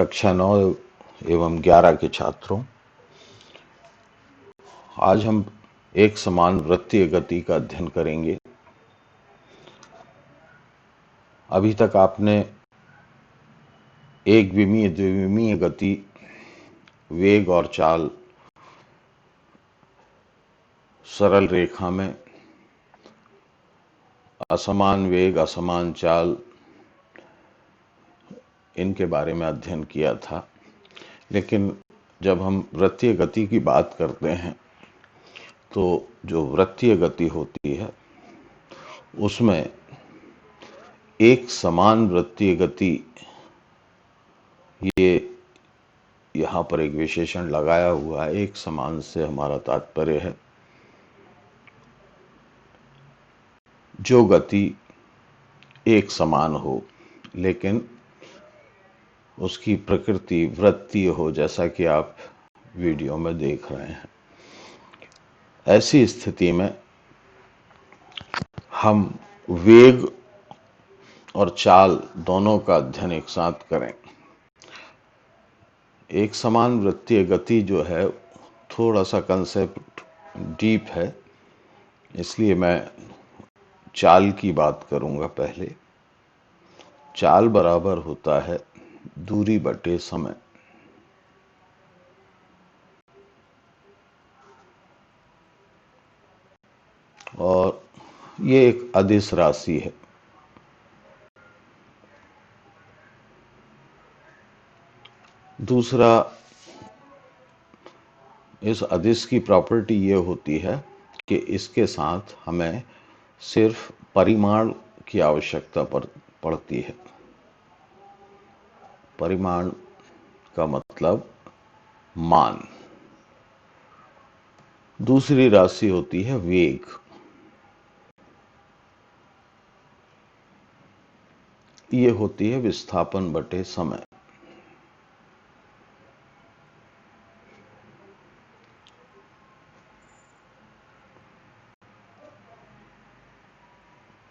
कक्षा 9 एवं 11 के छात्रों, आज हम एक समान वृत्तीय गति का अध्ययन करेंगे। अभी तक आपने एक विमीय द्विविमीय गति, वेग और चाल, सरल रेखा में, असमान वेग असमान चाल, इनके बारे में अध्ययन किया था। लेकिन जब हम वृत्तीय गति की बात करते हैं तो जो वृत्तीय गति होती है उसमें एक समान वृत्तीय गति, ये यहाँ पर एक विशेषण लगाया हुआ है। एक समान से हमारा तात्पर्य है जो गति एक समान हो लेकिन उसकी प्रकृति वृत्तीय हो, जैसा कि आप वीडियो में देख रहे हैं। ऐसी स्थिति में हम वेग और चाल दोनों का अध्ययन एक साथ करें। एक समान वृत्तीय गति जो है थोड़ा सा कंसेप्ट डीप है, इसलिए मैं चाल की बात करूंगा पहले। चाल बराबर होता है दूरी बटे समय। और ये एक अदिश राशि है। दूसरा, इस अदिश की प्रॉपर्टी ये होती है कि इसके साथ हमें सिर्फ परिमाण की आवश्यकता पड़ती है। परिमाण का मतलब मान। दूसरी राशि होती है वेग। ये होती है विस्थापन बटे समय।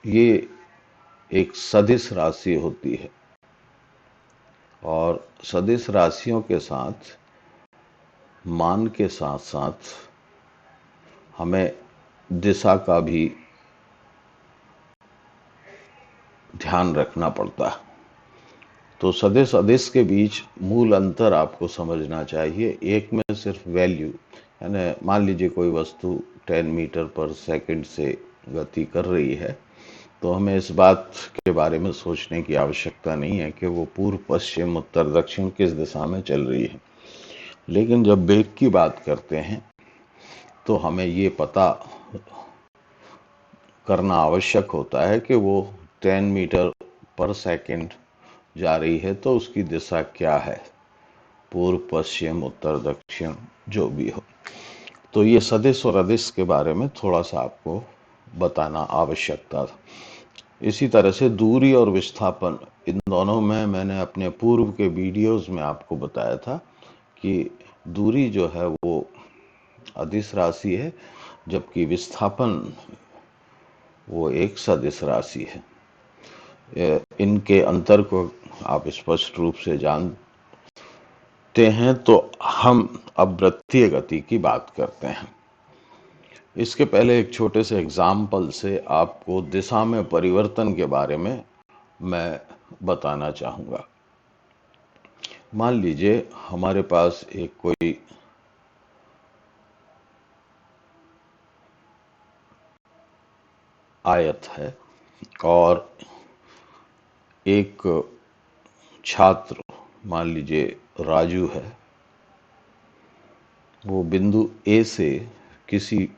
ये एक सदिश राशि होती है और सदिश राशियों के साथ मान के साथ साथ हमें दिशा का भी ध्यान रखना पड़ता है। तो सदिश अदिश के बीच मूल अंतर आपको समझना चाहिए। एक में सिर्फ वैल्यू, यानी मान लीजिए कोई वस्तु 10 मीटर पर सेकंड से गति कर रही है, तो हमें इस बात के बारे में सोचने की आवश्यकता नहीं है कि वो पूर्व पश्चिम उत्तर दक्षिण किस दिशा में चल रही है। लेकिन जब वेग की बात करते हैं तो हमें ये पता करना आवश्यक होता है कि वो 10 मीटर पर सेकंड जा रही है तो उसकी दिशा क्या है, पूर्व पश्चिम उत्तर दक्षिण जो भी हो। तो ये सदिश और अदिश के बारे में थोड़ा सा आपको बताना आवश्यकता था। इसी तरह से दूरी और विस्थापन, इन दोनों में मैंने अपने पूर्व के वीडियोस में आपको बताया था कि दूरी जो है वो अदिश राशि है, जबकि विस्थापन वो एक सदिश राशि है। इनके अंतर को आप स्पष्ट रूप से जानते हैं। तो हम अब वृत्तीय गति की बात करते हैं। इसके पहले एक छोटे से एग्जाम्पल से आपको दिशा में परिवर्तन के बारे में मैं बताना चाहूँगा। मान लीजिए हमारे पास एक कोई आयत है और एक छात्र, मान लीजिए राजू है, वो बिंदु ए से किसी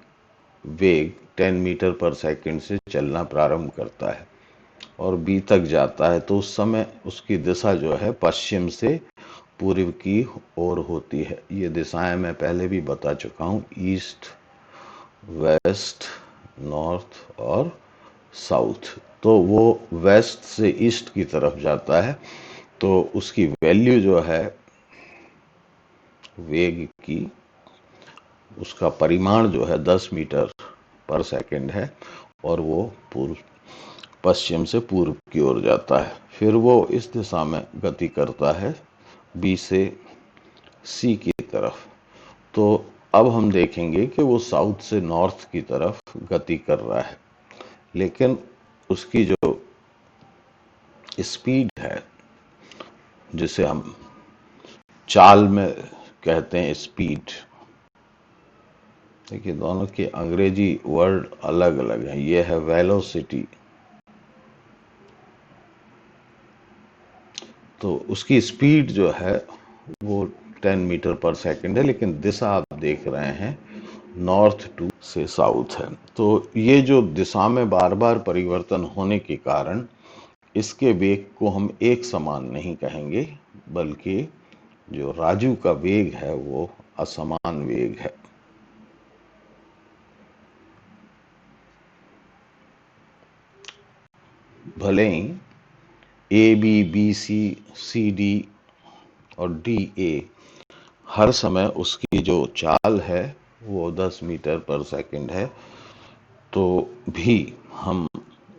वेग 10 मीटर पर सेकंड से चलना प्रारंभ करता है और बी तक जाता है। तो उस समय उसकी दिशा जो है पश्चिम से पूर्व की ओर होती है। ये दिशाएं मैं पहले भी बता चुका हूँ, ईस्ट, वेस्ट, नॉर्थ और साउथ। तो वो वेस्ट से ईस्ट की तरफ जाता है तो उसकी वैल्यू जो है वेग की, उसका परिमाण जो है 10 मीटर पर सेकंड है और वो पूर्व पश्चिम से पूर्व की ओर जाता है। फिर वो इस दिशा में गति करता है बी से सी की तरफ। तो अब हम देखेंगे कि वो साउथ से नॉर्थ की तरफ गति कर रहा है, लेकिन उसकी जो स्पीड है, जिसे हम चाल में कहते हैं स्पीड, देखिए दोनों के अंग्रेजी वर्ड अलग अलग हैं। ये है वेलोसिटी, तो उसकी स्पीड जो है वो 10 मीटर पर सेकंड है, लेकिन दिशा आप देख रहे हैं नॉर्थ टू से साउथ है। तो ये जो दिशा में बार बार परिवर्तन होने के कारण इसके वेग को हम एक समान नहीं कहेंगे, बल्कि जो राजू का वेग है वो असमान वेग है। भले ही A B, B C, C D और डी ए हर समय उसकी जो चाल है वो 10 मीटर पर सेकंड है, तो भी हम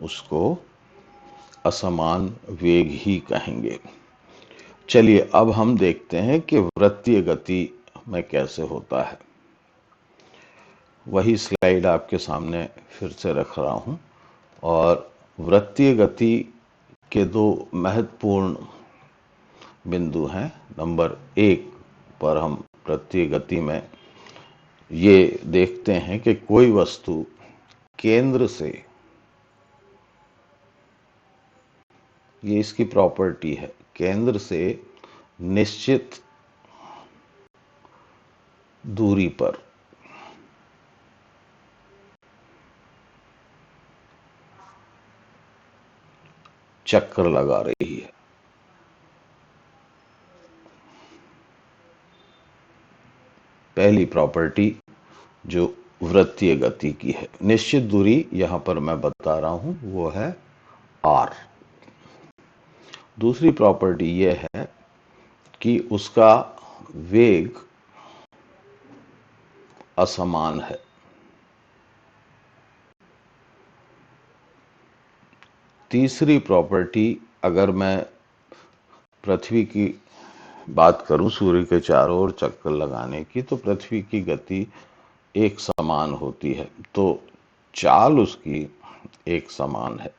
उसको असमान वेग ही कहेंगे। चलिए अब हम देखते हैं कि वृत्तीय गति में कैसे होता है। वही स्लाइड आपके सामने फिर से रख रहा हूं, और वृत्तीय गति के दो महत्वपूर्ण बिंदु हैं। नंबर एक पर हम वृत्तीय गति में ये देखते हैं कि कोई वस्तु केंद्र से, ये इसकी प्रॉपर्टी है, केंद्र से निश्चित दूरी पर चक्कर लगा रही है। पहली प्रॉपर्टी जो वृत्तीय गति की है, निश्चित दूरी यहां पर मैं बता रहा हूं वो है r। दूसरी प्रॉपर्टी यह है कि उसका वेग असमान है। तीसरी प्रॉपर्टी, अगर मैं पृथ्वी की बात करूं, सूर्य के चारों ओर चक्कर लगाने की, तो पृथ्वी की गति एक समान होती है, तो चाल उसकी एक समान है।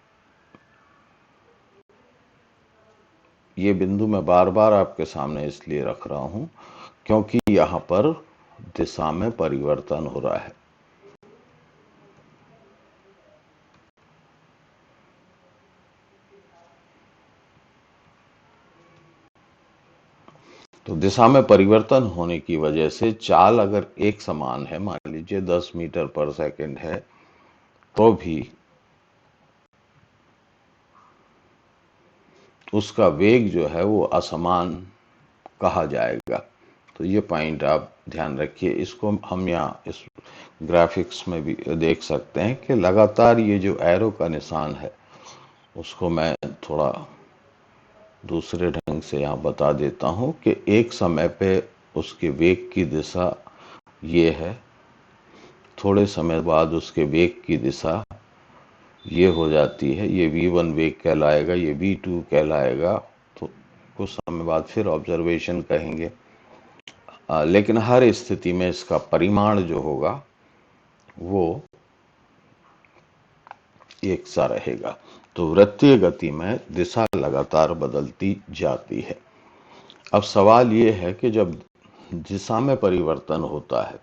ये बिंदु मैं बार बार आपके सामने इसलिए रख रहा हूं क्योंकि यहां पर दिशा में परिवर्तन हो रहा है। तो दिशा में परिवर्तन होने की वजह से चाल अगर एक समान है, मान लीजिए 10 मीटर पर सेकंड है, तो भी उसका वेग जो है वो असमान कहा जाएगा। तो ये पॉइंट आप ध्यान रखिए। इसको हम यहाँ इस ग्राफिक्स में भी देख सकते हैं कि लगातार ये जो एरो का निशान है उसको मैं थोड़ा दूसरे ढंग से यहाँ बता देता हूँ कि एक समय पे उसके वेग की दिशा ये है, थोड़े समय बाद उसके वेग की दिशा ये हो जाती है, ये v1 वेग कहलाएगा, ये v2 कहलाएगा, तो कुछ समय बाद फिर ऑब्जर्वेशन कहेंगे। लेकिन हर स्थिति में इसका परिमाण जो होगा वो एक सा रहेगा। तो वृत्तीय गति में दिशा लगातार बदलती जाती है। अब सवाल ये है कि जब दिशा में परिवर्तन होता है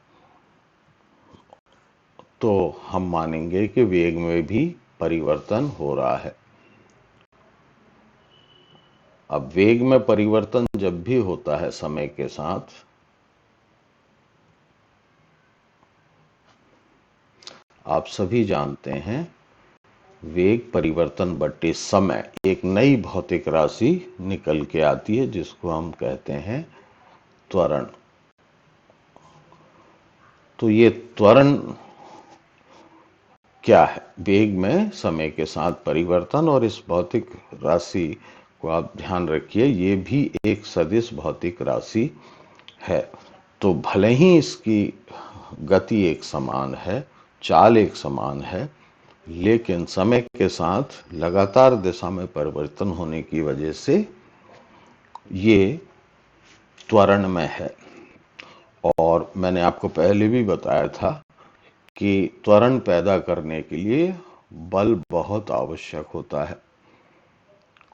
तो हम मानेंगे कि वेग में भी परिवर्तन हो रहा है। अब वेग में परिवर्तन जब भी होता है समय के साथ, आप सभी जानते हैं वेग परिवर्तन बट्टे समय एक नई भौतिक राशि निकल के आती है जिसको हम कहते हैं त्वरण। तो ये त्वरण क्या है? वेग में समय के साथ परिवर्तन, और इस भौतिक राशि को आप ध्यान रखिए, ये भी एक सदिश भौतिक राशि है। तो भले ही इसकी गति एक समान है, चाल एक समान है, लेकिन समय के साथ लगातार दिशा में परिवर्तन होने की वजह से ये त्वरण में है। और मैंने आपको पहले भी बताया था कि त्वरण पैदा करने के लिए बल बहुत आवश्यक होता है।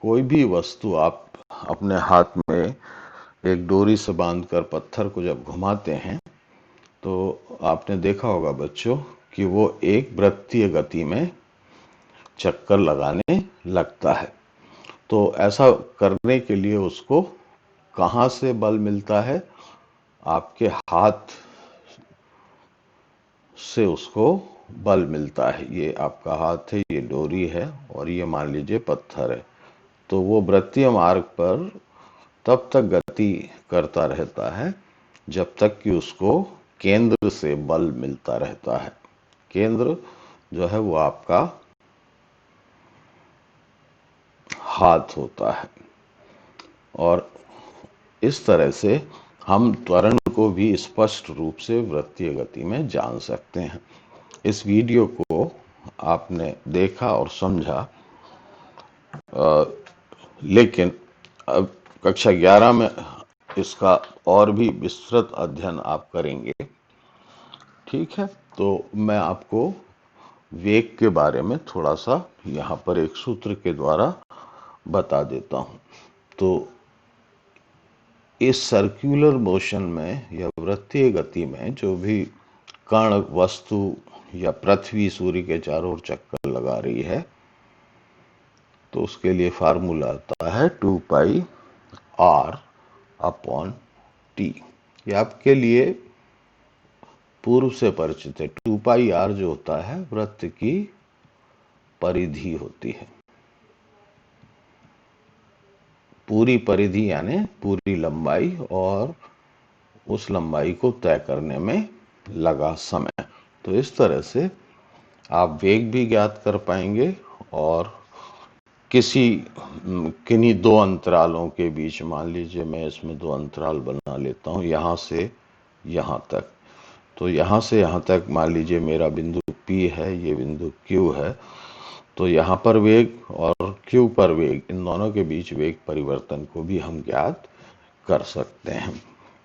कोई भी वस्तु आप अपने हाथ में एक डोरी से बांधकर पत्थर को जब घुमाते हैं तो आपने देखा होगा बच्चों कि वो एक वृत्तीय गति में चक्कर लगाने लगता है। तो ऐसा करने के लिए उसको कहाँ से बल मिलता है? आपके हाथ से उसको बल मिलता है। ये आपका हाथ है, ये डोरी है और ये मान लीजिए पत्थर है। तो वो वृत्तीय मार्ग पर तब तक गति करता रहता है जब तक कि उसको केंद्र से बल मिलता रहता है। केंद्र जो है वो आपका हाथ होता है। और इस तरह से हम त्वरण को भी स्पष्ट रूप से वृत्तीय गति में जान सकते हैं। इस वीडियो को आपने देखा और समझा, लेकिन अब कक्षा 11 में इसका और भी विस्तृत अध्ययन आप करेंगे। ठीक है, तो मैं आपको वेग के बारे में थोड़ा सा यहाँ पर एक सूत्र के द्वारा बता देता हूँ। तो इस सर्कुलर मोशन में या वृत्तीय गति में जो भी कण, वस्तु या पृथ्वी सूर्य के चारों ओर चक्कर लगा रही है तो उसके लिए फार्मूला आता है 2 पाई आर अपॉन टी। ये आपके लिए पूर्व से परिचित है। 2 पाई आर जो होता है वृत्त की परिधि होती है। पूरी परिधि यानी पूरी लंबाई और उस लंबाई को तय करने में लगा समय। तो इस तरह से आप वेग भी ज्ञात कर पाएंगे और किन्हीं दो अंतरालों के बीच, मान लीजिए मैं इसमें दो अंतराल बना लेता हूं, यहां से यहां तक। तो यहां से यहां तक मान लीजिए मेरा बिंदु P है, ये बिंदु Q है। तो यहाँ पर वेग और Q पर वेग, इन दोनों के बीच वेग परिवर्तन को भी हम ज्ञात कर सकते हैं।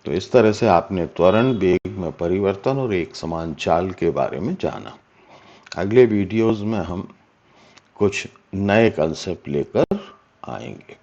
तो इस तरह से आपने त्वरण, वेग में परिवर्तन और एक समान चाल के बारे में जाना। अगले वीडियोस में हम कुछ नए कंसेप्ट लेकर आएंगे।